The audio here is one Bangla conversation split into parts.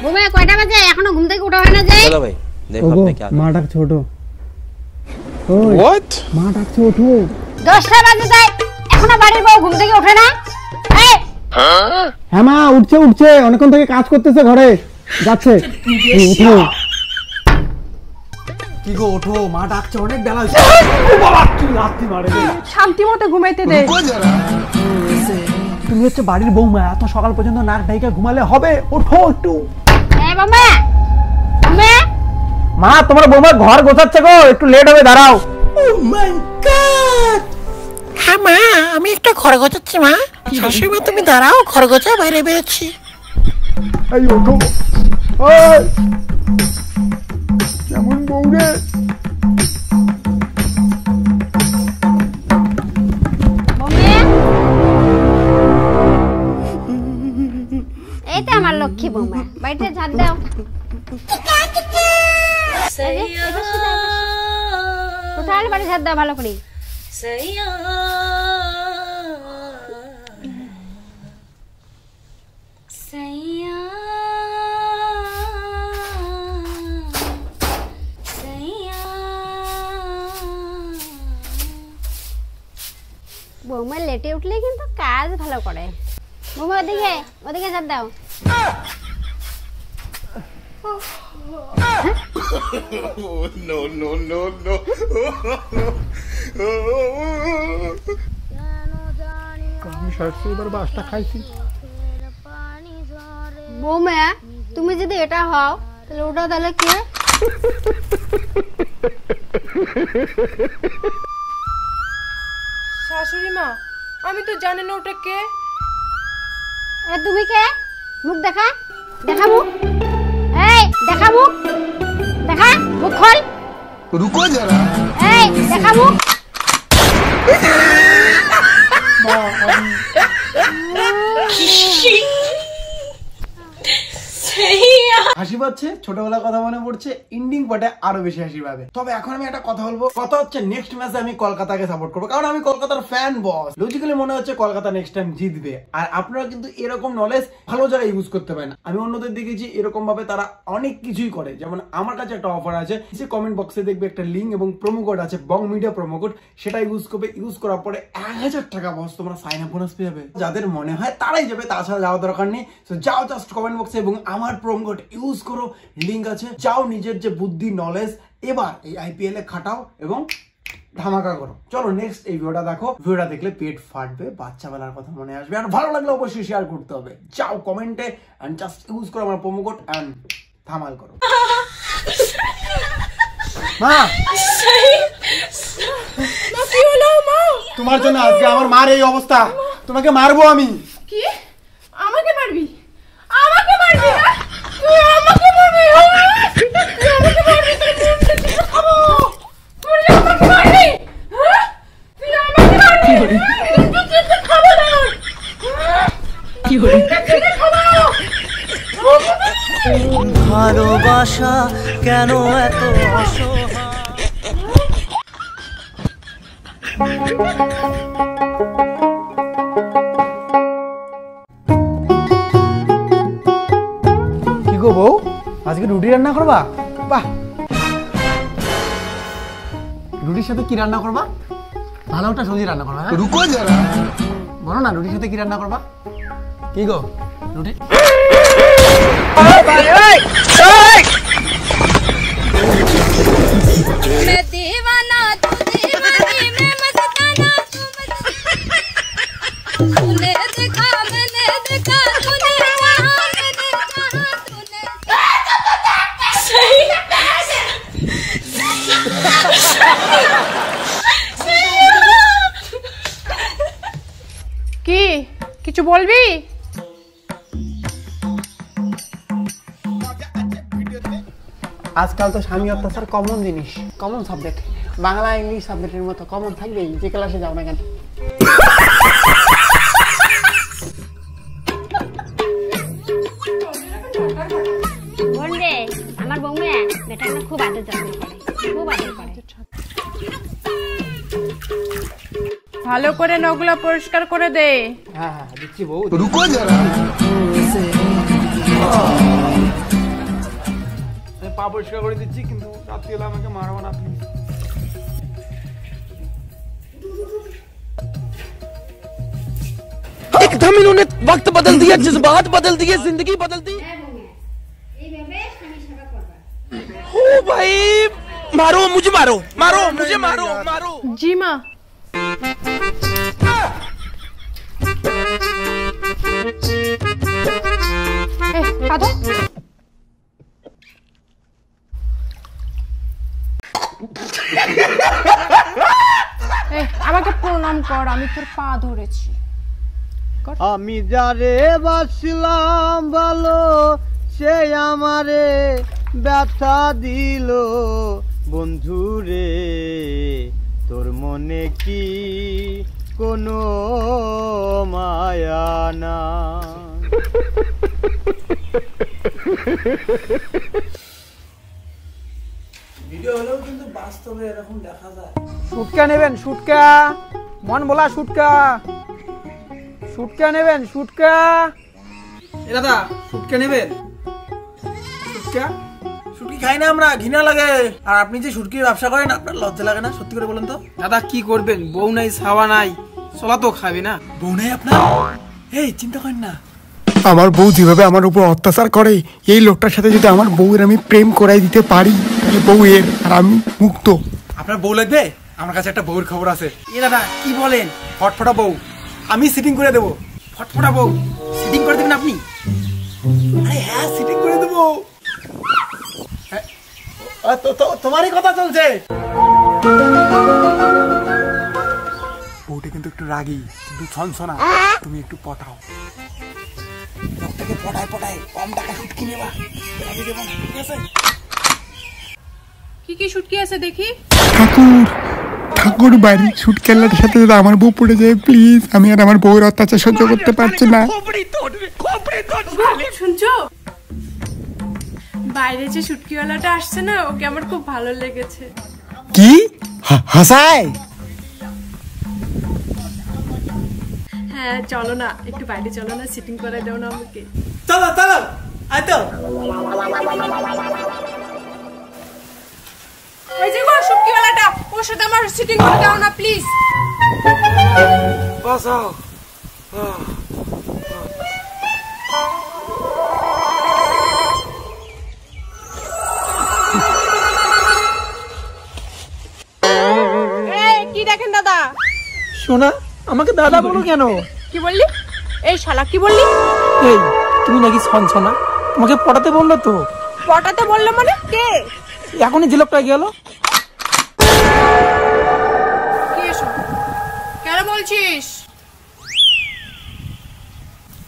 ঘুমে কয়টা বাজে? এখনো ঘুম থেকে ওঠা হয় না যে? চলো ভাই দেখো আপনি কি মা ডাকছে ওঠো। ওই হোয়াট? মা ডাকছে ওঠো। 10টা বাজে যায় এখনো বাড়ির বউ ঘুম থেকে ওঠে না? এই হ্যাঁ মা উঠছে অনেকক্ষণ থেকে কাজ করতেছে ঘরে যাচ্ছে। ওঠো কি গো ওঠো, মা ডাকছে অনেক বেলা হয়েছে। ও বাবা কি লাথি মারে রে। শান্তি মতো ঘুমাইতে দে। তুমি হচ্ছে বাড়ির বৌমা, এত সকাল পর্যন্ত নাক ডাইকা ঘুমালে হবে? ওঠো একটু। এই বাবা তুমি মা তোমার বৌমা ঘর গোছাচ্ছে গো, একটু লেট হবে দাঁড়াও। ও মাই গড। হ্যাঁ মা আমি একটা ঘর গোছাচ্ছি মা। শাশুড়ি মা তুমি দাঁড়াও, ঘর গোছায় বাইরে বেরোচ্ছি। এই ওঠো। ওই কেমন বউ রে। এই তো আমার লক্ষ্মী বৌমা, বাড়িতে ঝাড় দাও। কোথায় বাড়ি ঝাড় দাও ভালো করে। বৌমা লেটে উঠলে কিন্তু কাজ ভালো করে। বৌমা ওদিকে ঝাড় দাও। বৌমা তুমি যদি এটা হও তাহলে ওটা তাহলে কে? শাশুড়ি মা আমি তো জানি না ওটা কে। তুমি কে? মুখ দেখা মুখ। এই দেখা মুখ, দেখা মুখ খোল। রুকো যারা। এই দেখা মুখ। হাসি পাচ্ছে, ছোটবেলা কথা মনে পড়ছে, এন্ডিং পার্টে আরো বেশি হাসি পাবে। তবে এখন আমি একটা কথা বলবো, কথা হচ্ছে নেক্সট ম্যাচে আমি কলকাতাকে সাপোর্ট করবো, কারণ আমি কলকাতার ফ্যান বস। লজিক্যালি মনে হচ্ছে কলকাতা নেক্সট টাইম জিতবে। আর আপনারা কিন্তু এরকম নলেজ ভালো জায়গায় ইউজ করতে পারেন। আমি অন্যদের দেখেছি এরকম ভাবে তারা অনেক কিছুই করে। যেমন আমার কাছে একটা অফার আছে, সে কমেন্ট বক্সে দেখবে একটা লিঙ্ক এবং প্রোমো কোড আছে, বং মিডিয়া প্রোমো কোড। সেটা ইউজ করবে, ইউজ করার পরে 1000 টাকা বস তোমরা সাইন আপ বোনাস পেয়ে যাবে। যাদের মনে হয় তারাই যাবে, তাছাড়া যাওয়ার দরকার নেই। তো যাও জাস্ট কমেন্ট বক্সে এবং আমার প্রোমো কোড ইউজ করো, লিঙ্ক আছে। যাও নিজের যে বুদ্ধি নলেজ এবার এই আইপিএল এ খাটাও এবং ধামাকা করো। চলো নেক্সট এই ভিডিওটা দেখো। ভিডিওটা দেখলে পেট ফাটবে, বাচ্চা বেলার কথা মনে আসবে, আর ভালো লাগলে অবশ্যই শেয়ার করতে হবে। যাও কমেন্টে এন্ড জাস্ট ইউজ করো আমার প্রোমো কোড এন্ড ধামাল করো। মা কি হলো মা? তোমার জন্য আজকে আমার মার এই অবস্থা। তোমাকে মারবো আমি। কি? আমাকে মারবি? আমাকে মারবি না? তুই আমাকে মারবি? তুই আমাকে মারবি? তুই খাবো। তুই আমাকে মারবি? হ্যাঁ? তুই আমাকে মারবি? তুই খাবো না। কি হলো? খাবো। ভালোবাসা কেন এত অসহায়? কি গো বউ, আজকে রুটি রান্না করবা? বাহ, রুটির সাথে কি রান্না করবা? ভালো একটা সবজি রান্না করবা। রুকো যারা। বলো না রুটির সাথে কি রান্না করবা? কি গো রুটি? কি কিছু বলবি? আজকাল তো স্বামী অত্যাচার কমন জিনিস, কমন সাবজেক্ট। বাংলা ইংলিশ সাবজেক্টের মতো কমন থাকবেই, যে ক্লাসে যাও না কেন। বলবে আমার বৌমা বেটাকে খুব আদর যত্ন করে, খুব আদর করে। ভালো করে নখগুলো পরিষ্কার করে দে। হ্যাঁ হ্যাঁ দিচ্ছি বউ। রুকো যারা। পরিষ্কার করে দিচ্ছি, কিন্তু রাত্রি হলে আমাকে মারবো না প্লিজ। एकदम इन्होंने वक्त बदल दिया, जज्बात बदल दिए, जिंदगी बदल दी। ओ भाई मारो मुझे, मारो मारो मुझे, मारो मारो। জি মা। কাঁদো। আমাকে প্রণাম কর, আমি তোর পা ধরেছি। আমি যারে বাসলাম ভালো, সে আমারে ব্যথা দিল। বন্ধুরে তোর মনে কি কোনো মায়া না? ভিডিও হলেও কিন্তু বাস্তবে এরকম দেখা যায়। শুটকা নেবেন? শুটকা মন বলা, শুটকা শুটকা নেবেন? শুটকা এ দাদা, শুটকে নেবেন? শুটকা শুটকি খাই না আমরা, ঘৃণা লাগে। আর আপনি যে শুটকির ব্যবসা করেন, আপনার লজ্জা লাগে না? সত্যি করে বলেন তো। দাদা কি করবেন, বউ নাই, ছাওয়া নাই, চলা তো খাবে না। বউ নেই আপনার? এই চিন্তা করেন না, আমার বউ যেভাবে আমার উপর অত্যাচার করে, এই লোকটার সাথে যদি আমার বউয়ের আমি প্রেম করাই দিতে পারি, তাহলে বউ এর আর আমি মুক্ত। আপনার বউ লাগবে? আমার কাছে একটা বউর খবর আছে। এ দাদা কি বলেন? ফটফটা বউ আমি সিটিং করে দেবো। ফটফটা বউ সিটিং করে দেবেন আপনি? আরে হ্যাঁ, সিটিং করে দেবো। তোমারই কথা চলছে। বউটা কিন্তু একটু রাগী, কিন্তু ছনছনা। তুমি একটু পটাও, লোকটাকে পটায় পটায় কম টাকা শুটকি নেবা, রাগী দেবো না, ঠিক আছে? কি কি শুটকি আছে দেখি। ঠাকুর ঠাকুর বাড়ি শুটকেলার সাথে যদি আমার বউ পড়ে যায় প্লিজ, আমি আর আমার বউয়ের অত্যাচার সহ্য করতে পারছি না। শুনছো, বাইরে যে শুটকিওয়ালাটা আসছে না, ওকে আমার খুব ভালো লেগেছে। কি হাসায়? হ্যাঁ চলো না, একটু বাইরে চলো না, সিটিং করে দাও না আমাকে। চলো চলো, আয় তো। ওই যে গো শুটকিওয়ালাটা, ওর সাথে আমার সিটিং করে দাও না প্লিজ। বাসাও। কি দেখেন দাদা? শোনা, আমাকে দাদা বলো কেন? কি বললি? এই শালা কি বললি? এই তুমি নাকি ছনছনা? তোমাকে পটাতে বললো তো। পটাতে বললো মানে? কে? এখনই যে লোকটা গেল। কি এসো? কেন বলছিস?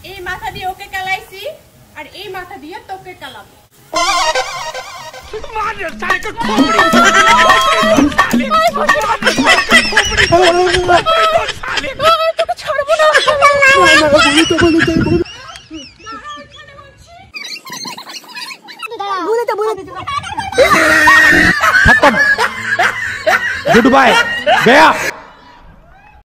এই মাথা দিয়ে ওকে কালাইছি, আর এই মাথা দিয়ে তোকে কালাবো। गुड बाय गया।